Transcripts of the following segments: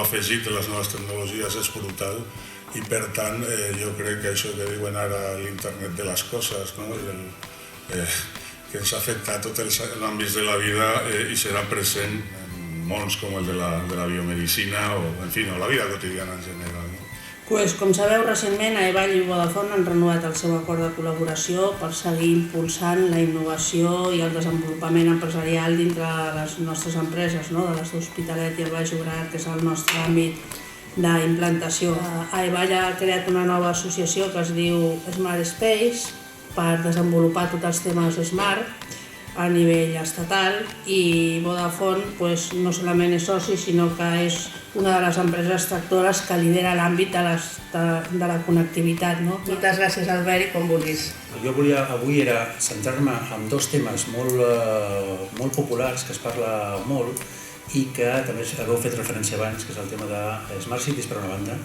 afegit de les noves tecnologies és brutal i per tant jo crec que això que diuen ara l'internet de les coses, no? Que ens afecta a tots els àmbits de la vida i serà present en mons com el de la biomedicina o, en fi, la vida quotidiana en general. Com sabeu, recentment Aivall i Vodafone han renovat el seu acord de col·laboració per seguir impulsant la innovació i el desenvolupament empresarial dintre de les nostres empreses, de les d'Hospitalet i el Baix Llobregat, que és el nostre àmbit d'implantació. Aivall ha creat una nova associació que es diu Smart Space per desenvolupar tots els temes smart a nivell estatal i Vodafone no solament és soci, sinó que és una de les empreses tractores que lidera l'àmbit de la connectivitat. Moltes gràcies, Albert, i com vulguis. Jo volia avui centrar-me en dos temes molt populars que es parla molt i que també haveu fet referència abans, que és el tema de Smart Cities per una banda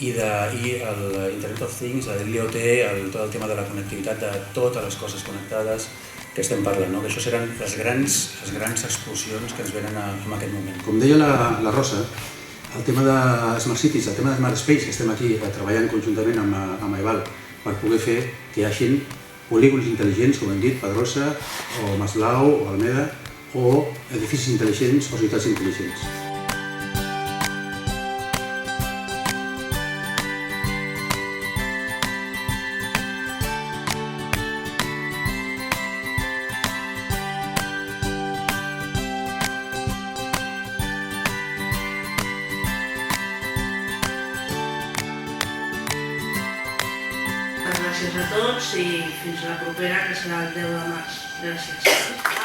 i l'Internet of Things, l'IoT, tot el tema de la connectivitat de totes les coses connectades que estem parlant, que això seran les grans explosions que ens venen en aquest moment. Com deia la Rosa, el tema de Smart Cities, el tema de Smart Space, que estem aquí treballant conjuntament amb Aivall per poder fer que hi hagi polígons intel·ligents, com hem dit, Pedrosa, o Masblau, o Almeda, o edificis intel·ligents o ciutats intel·ligents. Gràcies a tots i fins la propera, que serà el 10 de març. Gràcies.